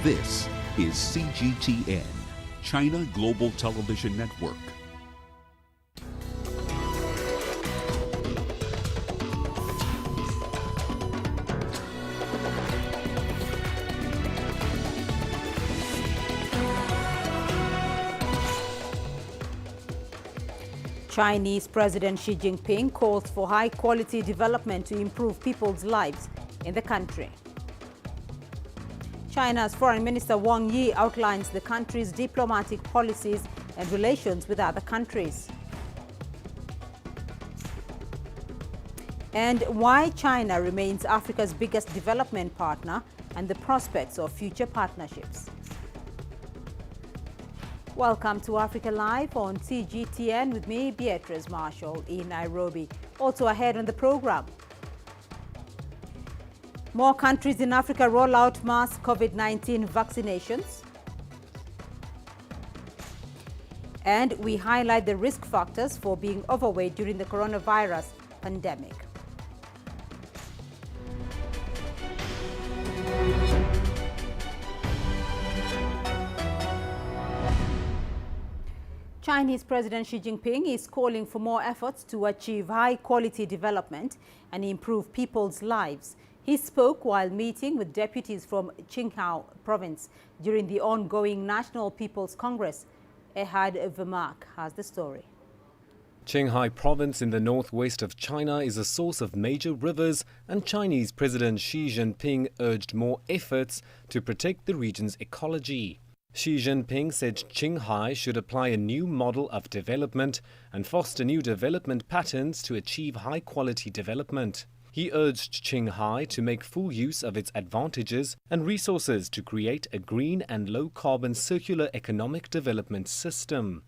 This is CGTN, China Global Television Network. Chinese President Xi Jinping calls for high-quality development to improve people's lives in the country. China's Foreign Minister Wang Yi outlines the country's diplomatic policies and relations with other countries. And why China remains Africa's biggest development partner and the prospects of future partnerships. Welcome to Africa Live on CGTN with me, Beatrice Marshall, in Nairobi. Also ahead on the program, more countries in Africa roll out mass COVID-19 vaccinations. And we highlight the risk factors for being overweight during the coronavirus pandemic. Chinese President Xi Jinping is calling for more efforts to achieve high-quality development and improve people's lives. He spoke while meeting with deputies from Qinghai province during the ongoing National People's Congress. Ehad Vermak has the story. Qinghai province in the northwest of China is a source of major rivers, and Chinese President Xi Jinping urged more efforts to protect the region's ecology. Xi Jinping said Qinghai should apply a new model of development and foster new development patterns to achieve high-quality development. He urged Qinghai to make full use of its advantages and resources to create a green and low-carbon circular economic development system.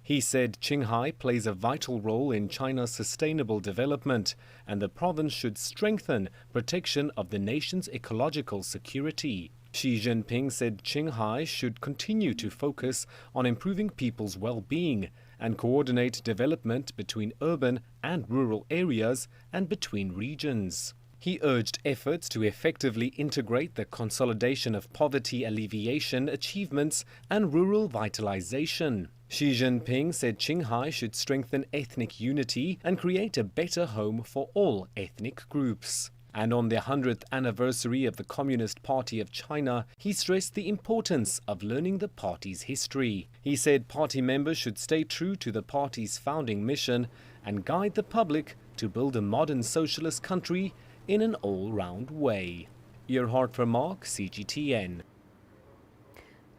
He said Qinghai plays a vital role in China's sustainable development, and the province should strengthen protection of the nation's ecological security. Xi Jinping said Qinghai should continue to focus on improving people's well-being and coordinate development between urban and rural areas and between regions. He urged efforts to effectively integrate the consolidation of poverty alleviation achievements and rural vitalization. Xi Jinping said Qinghai should strengthen ethnic unity and create a better home for all ethnic groups. And on the 100th anniversary of the Communist Party of China, he stressed the importance of learning the party's history. He said party members should stay true to the party's founding mission and guide the public to build a modern socialist country in an all-round way. Erhard Vermark, CGTN.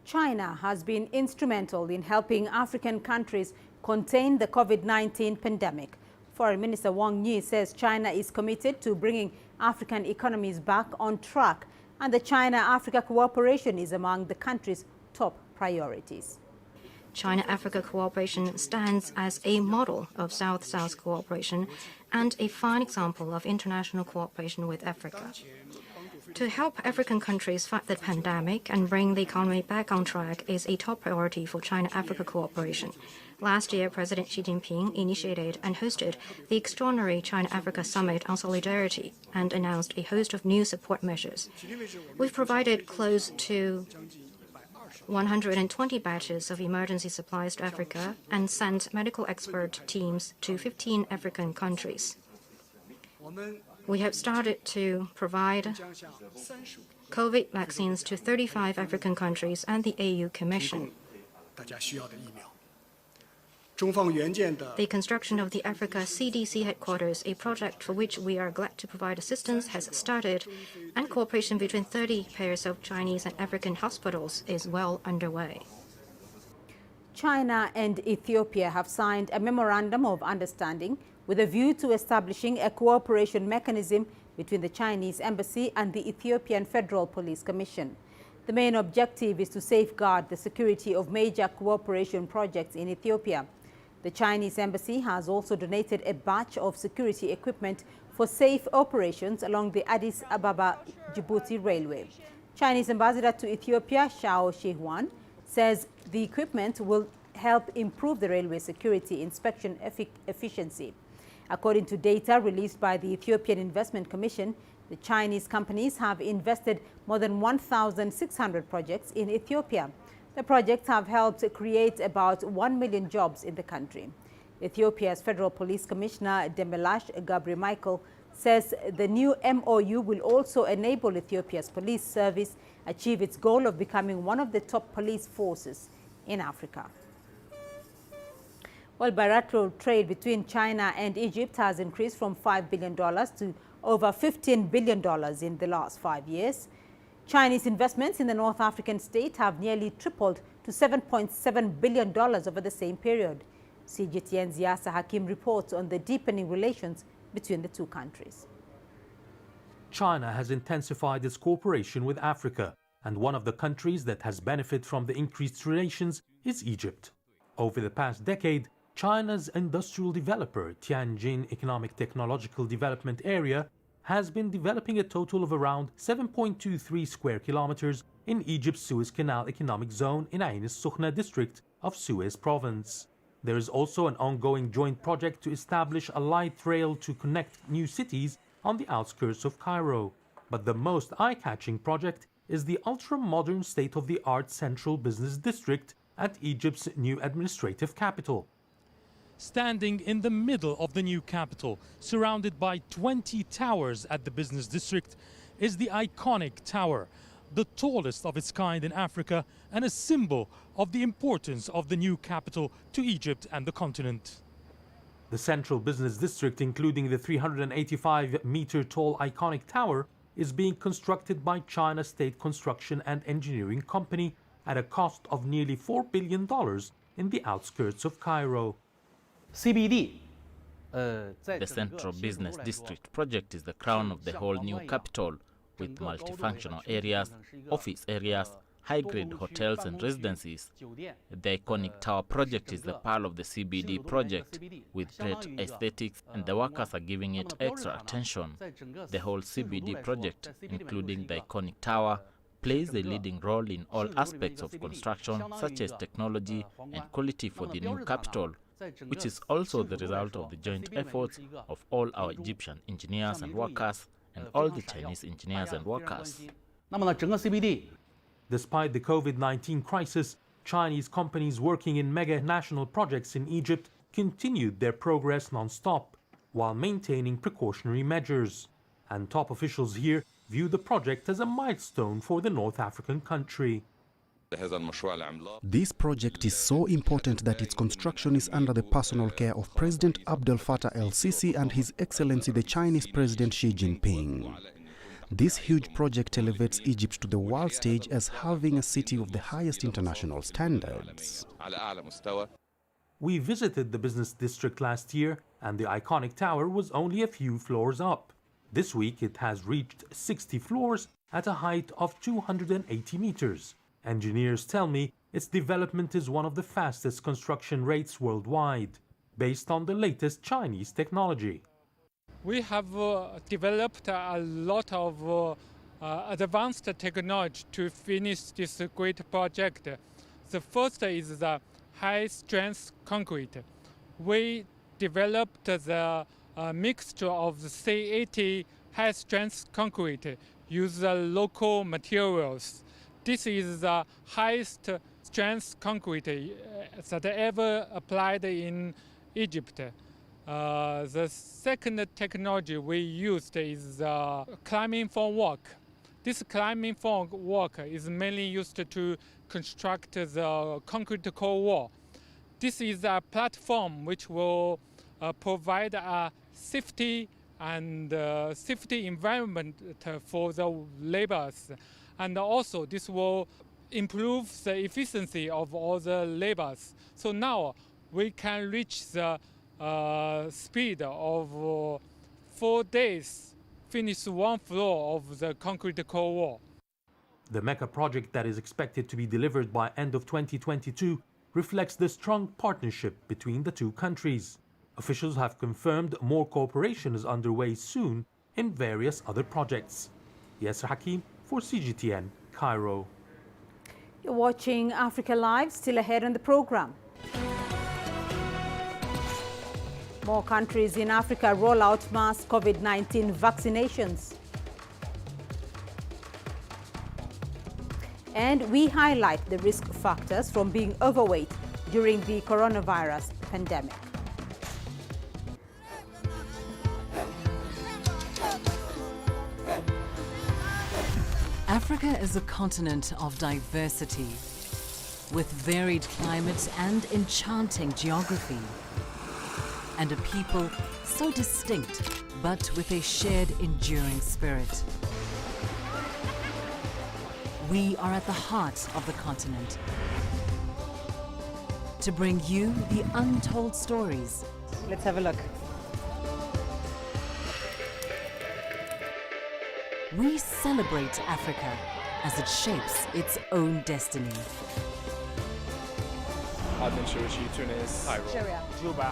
China has been instrumental in helping African countries contain the COVID-19 pandemic. Foreign Minister Wang Yi says China is committed to bringing African economies back on track, and the China-Africa cooperation is among the country's top priorities. China-Africa cooperation stands as a model of South-South cooperation and a fine example of international cooperation with Africa. To help African countries fight the pandemic and bring the economy back on track is a top priority for China-Africa cooperation. Last year, President Xi Jinping initiated and hosted the extraordinary China-Africa Summit on Solidarity and announced a host of new support measures. We've provided close to 120 batches of emergency supplies to Africa and sent medical expert teams to 15 African countries. We have started to provide COVID vaccines to 35 African countries and the AU Commission. The construction of the Africa CDC headquarters, a project for which we are glad to provide assistance, has started, and cooperation between 30 pairs of Chinese and African hospitals is well underway. China and Ethiopia have signed a memorandum of understanding with a view to establishing a cooperation mechanism between the Chinese Embassy and the Ethiopian Federal Police Commission. The main objective is to safeguard the security of major cooperation projects in Ethiopia. The Chinese Embassy has also donated a batch of security equipment for safe operations along the Addis Ababa-Djibouti Railway. Chinese Ambassador to Ethiopia, Shao Shihuan, says the equipment will help improve the railway security inspection efficiency. According to data released by the Ethiopian Investment Commission, The Chinese companies have invested more than 1,600 projects in Ethiopia. The projects have helped create about 1 million jobs in the country. Ethiopia's Federal Police Commissioner Demelash Gabriel-Michael says the new MOU will also enable Ethiopia's police service achieve its goal of becoming one of the top police forces in Africa. Well, bilateral trade between China and Egypt has increased from $5 billion to over $15 billion in the last 5 years. Chinese investments in the North African state have nearly tripled to $7.7 billion over the same period. CGTN's Yasser Hakim reports on the deepening relations between the two countries. China has intensified its cooperation with Africa, and one of the countries that has benefited from the increased relations is Egypt. Over the past decade, China's industrial developer, Tianjin Economic Technological Development Area, has been developing a total of around 7.23 square kilometers in Egypt's Suez Canal Economic Zone in Ain al-Sukhna district of Suez province. There is also an ongoing joint project to establish a light rail to connect new cities on the outskirts of Cairo. But the most eye-catching project is the ultra-modern state-of-the-art central business district at Egypt's new administrative capital. Standing in the middle of the new capital, surrounded by 20 towers at the business district, is the iconic tower, the tallest of its kind in Africa and a symbol of the importance of the new capital to Egypt and the continent. The central business district, including the 385-meter-tall iconic tower, is being constructed by China State Construction and Engineering Company at a cost of nearly $4 billion in the outskirts of Cairo. CBD. The Central Business District project is the crown of the whole new capital, with multifunctional areas, office areas, high-grade hotels and residences. The iconic tower project is the pearl of the CBD project, with great aesthetics, and the workers are giving it extra attention. The whole CBD project, including the iconic tower, plays a leading role in all aspects of construction, such as technology and quality for the new capital, which is also the result of the joint efforts of all our Egyptian engineers and workers and all the Chinese engineers and workers. Despite the COVID-19 crisis, Chinese companies working in mega national projects in Egypt continued their progress non-stop while maintaining precautionary measures. And top officials here view the project as a milestone for the North African country. This project is so important that its construction is under the personal care of President Abdel Fattah el-Sisi and His Excellency the Chinese President Xi Jinping. This huge project elevates Egypt to the world stage as having a city of the highest international standards. We visited the business district last year, and the iconic tower was only a few floors up. This week it has reached 60 floors at a height of 280 meters. Engineers tell me its development is one of the fastest construction rates worldwide, based on the latest Chinese technology. We have developed a lot of advanced technology to finish this great project. The first is the high-strength concrete. We developed the mixture of the C80 high-strength concrete, use the local materials. This is the highest strength concrete that ever applied in Egypt. The second technology we used is climbing formwork. This climbing formwork is mainly used to construct the concrete core wall. This is a platform which will provide a safety and safety environment for the laborers. And also this will improve the efficiency of all the laborers. So now we can reach the speed of 4 days, finish one floor of the concrete core wall. The Mecca project that is expected to be delivered by end of 2022 reflects the strong partnership between the two countries. Officials have confirmed more cooperation is underway soon in various other projects. Yasser Hakim for CGTN, Cairo. You're watching Africa Live, still ahead on the program. More countries in Africa roll out mass COVID-19 vaccinations. And we highlight the risk factors from being overweight during the coronavirus pandemic. Africa is a continent of diversity, with varied climates and enchanting geography, and a people so distinct, but with a shared enduring spirit. We are at the heart of the continent to bring you the untold stories. Let's have a look. We celebrate Africa as it shapes its own destiny. Syria, Juba,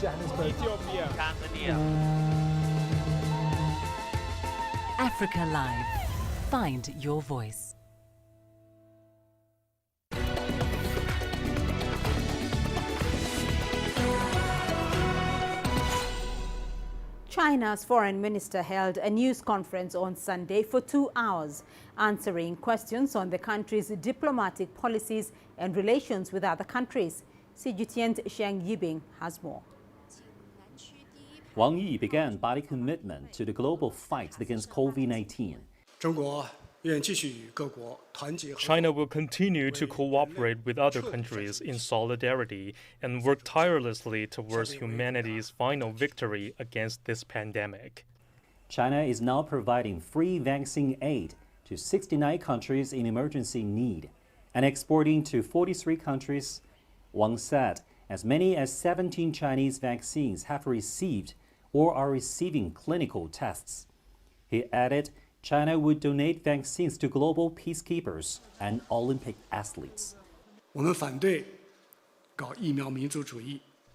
Ethiopia, Tanzania. Africa Live. Find your voice. China's foreign minister held a news conference on Sunday for 2 hours, answering questions on the country's diplomatic policies and relations with other countries. CGTN's Sheng Yibing has more. Wang Yi began by the commitment to the global fight against COVID-19. China will continue to cooperate with other countries in solidarity and work tirelessly towards humanity's final victory against this pandemic. China is now providing free vaccine aid to 69 countries in emergency need and exporting to 43 countries. Wang said as many as 17 Chinese vaccines have received or are receiving clinical tests. He added China would donate vaccines to global peacekeepers and Olympic athletes.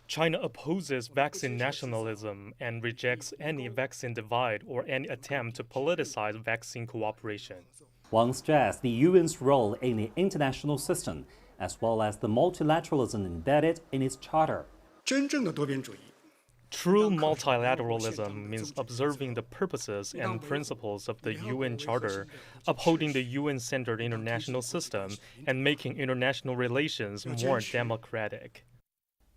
China opposes vaccine nationalism and rejects any vaccine divide or any attempt to politicize vaccine cooperation. Wang stressed the UN's role in the international system, as well as the multilateralism embedded in its charter. True multilateralism means observing the purposes and principles of the UN Charter, upholding the UN-centered international system, and making international relations more democratic.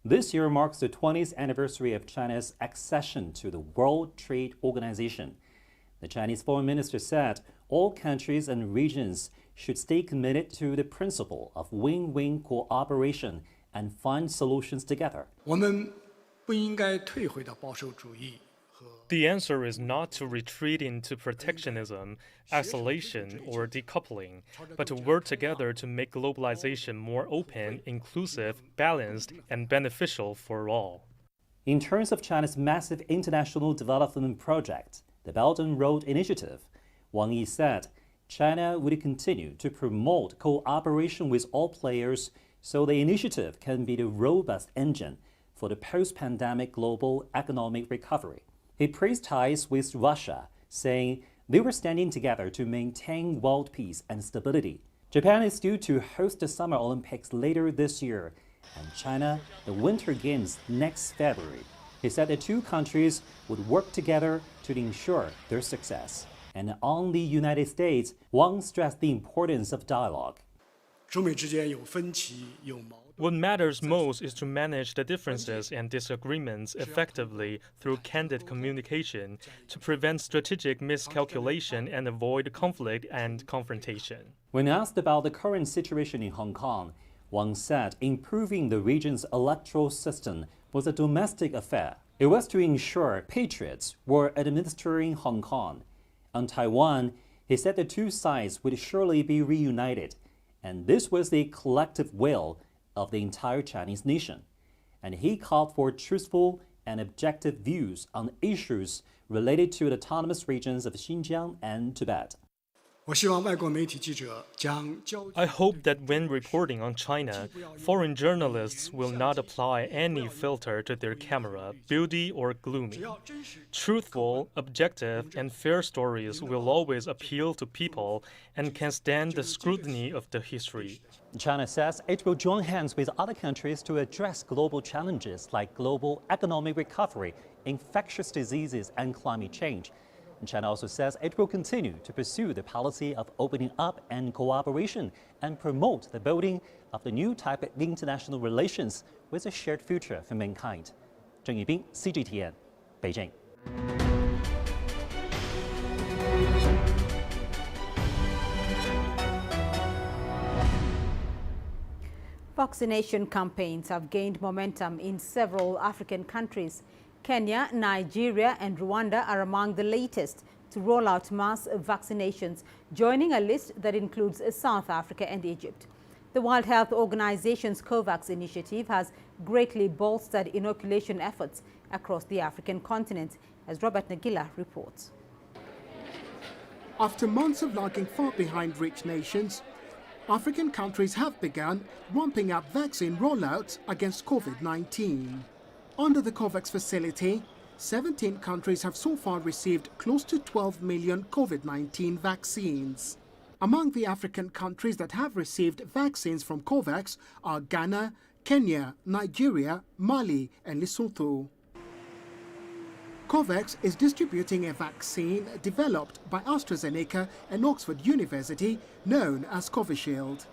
This year marks the 20th anniversary of China's accession to the World Trade Organization. The Chinese foreign minister said all countries and regions should stay committed to the principle of win-win cooperation and find solutions together. The answer is not to retreat into protectionism, isolation, or decoupling, but to work together to make globalization more open, inclusive, balanced, and beneficial for all. In terms of China's massive international development project, the Belt and Road Initiative, Wang Yi said China would continue to promote cooperation with all players so the initiative can be the robust engine for the post-pandemic global economic recovery. He praised ties with Russia, saying they were standing together to maintain world peace and stability. Japan is due to host the Summer Olympics later this year, and China the Winter Games next February. He said the two countries would work together to ensure their success. And on the United States, Wang stressed the importance of dialogue. What matters most is to manage the differences and disagreements effectively through candid communication to prevent strategic miscalculation and avoid conflict and confrontation. When asked about the current situation in Hong Kong, Wang said improving the region's electoral system was a domestic affair. It was to ensure patriots were administering Hong Kong. On Taiwan, he said the two sides would surely be reunited, and this was the collective will of the entire Chinese nation. And he called for truthful and objective views on issues related to the autonomous regions of Xinjiang and Tibet. I hope that when reporting on China, foreign journalists will not apply any filter to their camera, beauty or gloomy. Truthful, objective, and fair stories will always appeal to people and can stand the scrutiny of the history. China says it will join hands with other countries to address global challenges like global economic recovery, infectious diseases, and climate change. And China also says it will continue to pursue the policy of opening up and cooperation and promote the building of the new type of international relations with a shared future for mankind. Zheng Yibing, CGTN, Beijing. Vaccination campaigns have gained momentum in several African countries. Kenya, Nigeria and Rwanda are among the latest to roll out mass vaccinations, joining a list that includes South Africa and Egypt. The World Health Organization's COVAX initiative has greatly bolstered inoculation efforts across the African continent, as Robert Nagila reports. After months of lagging far behind rich nations, African countries have begun ramping up vaccine rollouts against COVID-19. Under the COVAX facility, 17 countries have so far received close to 12 million COVID-19 vaccines. Among the African countries that have received vaccines from COVAX are Ghana, Kenya, Nigeria, Mali and Lesotho. COVAX is distributing a vaccine developed by AstraZeneca and Oxford University known as Covishield.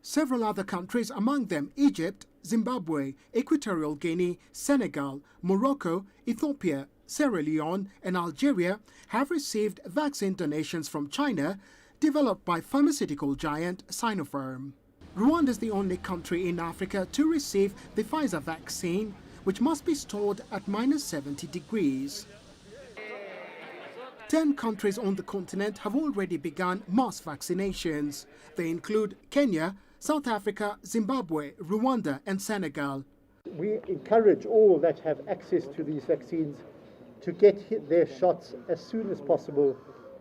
Several other countries, among them Egypt, Zimbabwe, Equatorial Guinea, Senegal, Morocco, Ethiopia, Sierra Leone and Algeria have received vaccine donations from China developed by pharmaceutical giant Sinopharm. Rwanda is the only country in Africa to receive the Pfizer vaccine, which must be stored at -70 degrees. 10 countries on the continent have already begun mass vaccinations. They include Kenya, South Africa, Zimbabwe, Rwanda and Senegal. We encourage all that have access to these vaccines to get their shots as soon as possible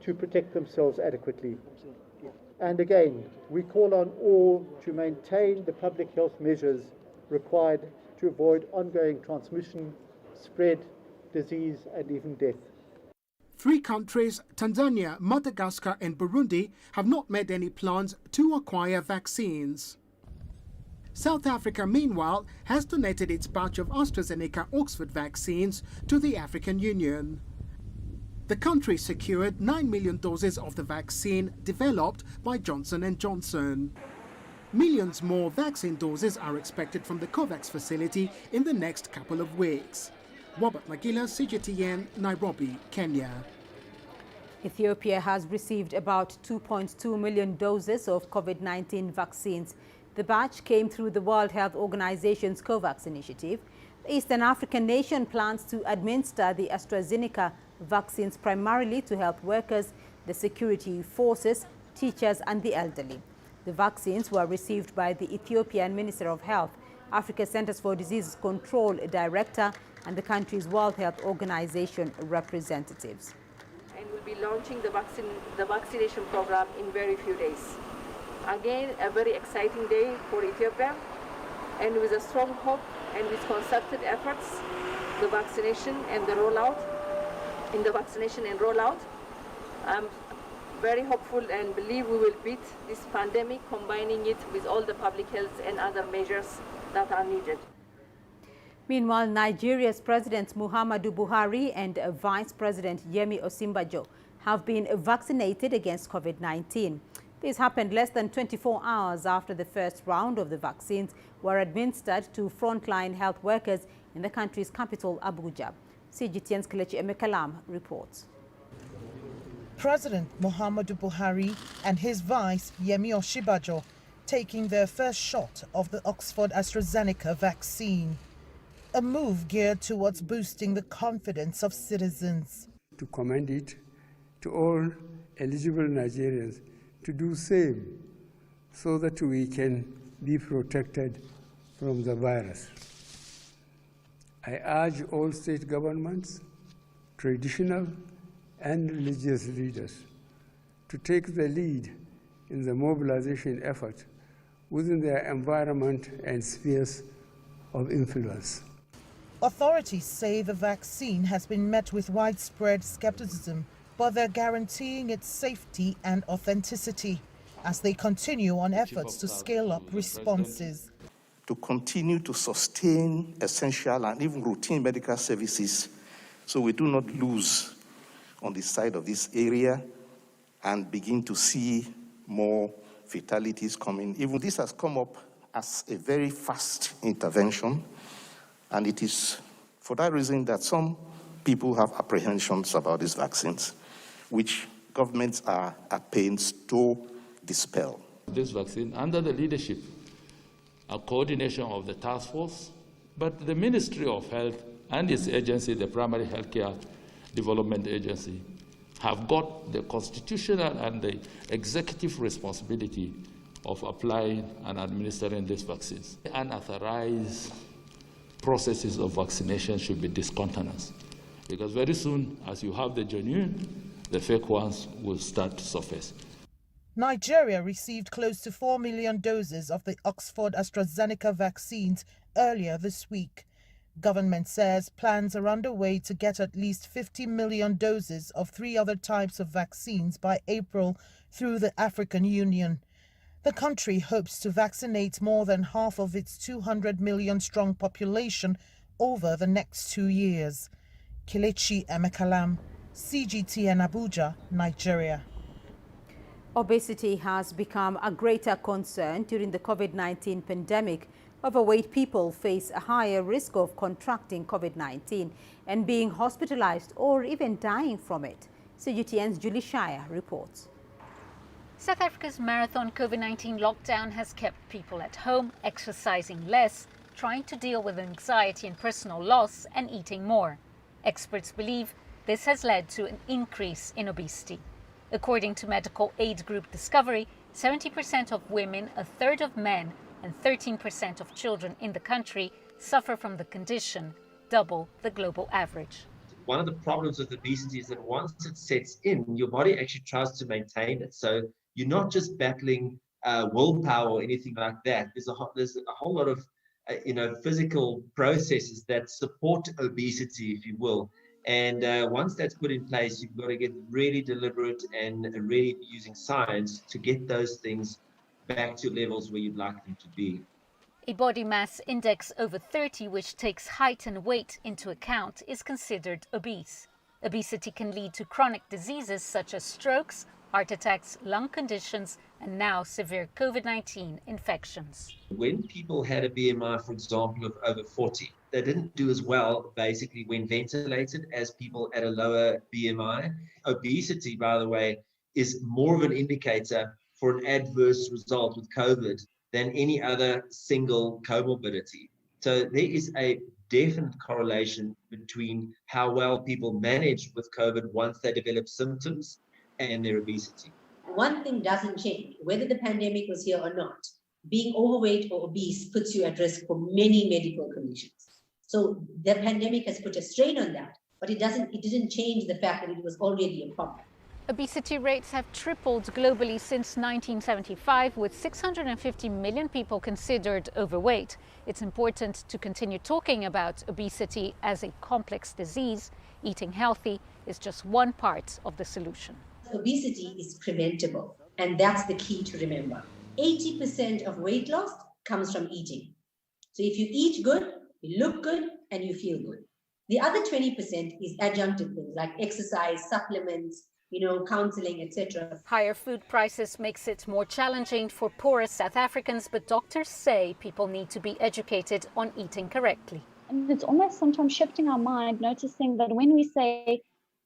to protect themselves adequately. And again, we call on all to maintain the public health measures required to avoid ongoing transmission, spread, disease and even death. 3 countries, Tanzania, Madagascar and Burundi, have not made any plans to acquire vaccines. South Africa, meanwhile, has donated its batch of AstraZeneca Oxford vaccines to the African Union. The country secured 9 million doses of the vaccine developed by Johnson & Johnson. Millions more vaccine doses are expected from the COVAX facility in the next couple of weeks. Robert Nagila, CGTN, Nairobi, Kenya. Ethiopia has received about 2.2 million doses of COVID-19 vaccines. The batch came through the World Health Organization's COVAX initiative. The Eastern African nation plans to administer the AstraZeneca vaccines primarily to health workers, the security forces, teachers and the elderly. The vaccines were received by the Ethiopian Minister of Health, Africa Centers for Disease Control Director and the country's World Health Organization representatives. And we'll be launching the vaccination program in very few days. Again, a very exciting day for Ethiopia, and with a strong hope and with concerted efforts, the vaccination and the rollout, I'm very hopeful and believe we will beat this pandemic, combining it with all the public health and other measures that are needed. Meanwhile, Nigeria's President Muhammadu Buhari and Vice President Yemi Osinbajo have been vaccinated against COVID-19. This happened less than 24 hours after the first round of the vaccines were administered to frontline health workers in the country's capital, Abuja. CGTN's Kelechi Emekalam reports. President Muhammadu Buhari and his vice, Yemi Osinbajo, taking their first shot of the Oxford AstraZeneca vaccine. A move geared towards boosting the confidence of citizens. To commend it to all eligible Nigerians to do same so that we can be protected from the virus. I urge all state governments, traditional and religious leaders to take the lead in the mobilization effort within their environment and spheres of influence. Authorities say the vaccine has been met with widespread skepticism, but they're guaranteeing its safety and authenticity as they continue on efforts to scale up responses. To continue to sustain essential and even routine medical services so we do not lose on the side of this area and begin to see more fatalities coming. Even this has come up as a very fast intervention, and it is for that reason that some people have apprehensions about these vaccines, which governments are at pains to dispel. This vaccine, under the leadership and coordination of the task force, but the Ministry of Health and its agency, the Primary Healthcare Development Agency, have got the constitutional and the executive responsibility of applying and administering these vaccines. Unauthorized processes of vaccination should be discontinued, because very soon, as you have the genuine, the fake ones will start to surface. Nigeria received close to 4 million doses of the Oxford AstraZeneca vaccines earlier this week. Government says plans are underway to get at least 50 million doses of 3 other types of vaccines by April through the African Union. The country hopes to vaccinate more than half of its 200 million strong population over the next 2 years. Kelechi Emekalam, CGTN Abuja, Nigeria. Obesity has become a greater concern during the COVID-19 pandemic. Overweight people face a higher risk of contracting COVID-19 and being hospitalized or even dying from it. CGTN's Julie Shire reports. South Africa's marathon COVID-19 lockdown has kept people at home, exercising less, trying to deal with anxiety and personal loss, and eating more. Experts believe this has led to an increase in obesity. According to medical aid group Discovery, 70% of women, a third of men, and 13% of children in the country suffer from the condition, double the global average. One of the problems with obesity is that once it sets in, your body actually tries to maintain it. So you're not just battling willpower or anything like that. There's a whole lot of physical processes that support obesity, if you will. And once that's put in place, you've got to get really deliberate and really using science to get those things back to levels where you'd like them to be. A body mass index over 30, which takes height and weight into account, is considered obese. Obesity can lead to chronic diseases such as strokes, heart attacks, lung conditions, and now severe COVID-19 infections. When people had a BMI, for example, of over 40, they didn't do as well, basically, when ventilated as people at a lower BMI. Obesity, by the way, is more of an indicator for an adverse result with COVID than any other single comorbidity. So there is a definite correlation between how well people manage with COVID once they develop symptoms and their obesity. One thing doesn't change, whether the pandemic was here or not. Being overweight or obese puts you at risk for many medical conditions. So the pandemic has put a strain on that, but it didn't change the fact that it was already a problem. Obesity rates have tripled globally since 1975, with 650 million people considered overweight. It's important to continue talking about obesity as a complex disease. Eating healthy is just one part of the solution. Obesity is preventable, and that's the key to remember. 80% of weight loss comes from eating. So if you eat good, you look good, and you feel good. The other 20% is adjunctive things like exercise, supplements, counseling, etc. Higher food prices makes it more challenging for poorer South Africans, but doctors say people need to be educated on eating correctly. And it's almost sometimes shifting our mind, noticing that when we say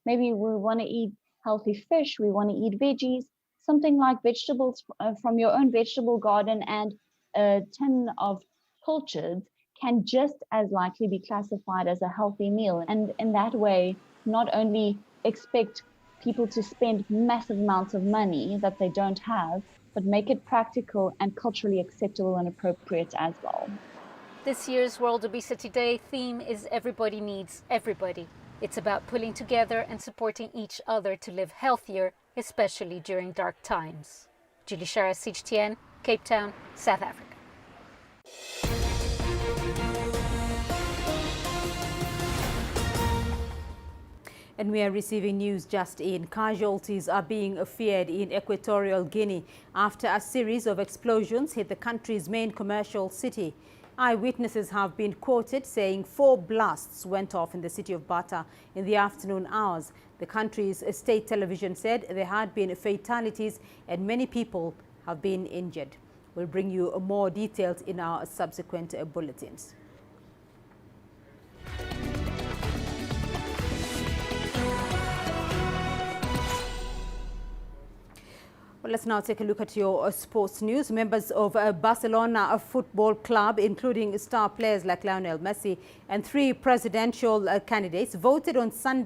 maybe we want to eat healthy fish, we want to eat veggies, something like vegetables from your own vegetable garden and a tin of pilchards can just as likely be classified as a healthy meal. And in that way, not only expect people to spend massive amounts of money that they don't have, but make it practical and culturally acceptable and appropriate as well. This year's World Obesity Day theme is Everybody Needs Everybody. It's about pulling together and supporting each other to live healthier, especially during dark times. Julie Shara, CGTN, Cape Town, South Africa. And we are receiving news just in. Casualties are being feared in Equatorial Guinea after a series of explosions hit the country's main commercial city. Eyewitnesses have been quoted saying 4 blasts went off in the city of Bata in the afternoon hours. The country's state television said there had been fatalities and many people have been injured. We'll bring you more details in our subsequent bulletins. Well, let's now take a look at your sports news. Members of Barcelona Football Club, including star players like Lionel Messi and 3 presidential candidates, voted on Sunday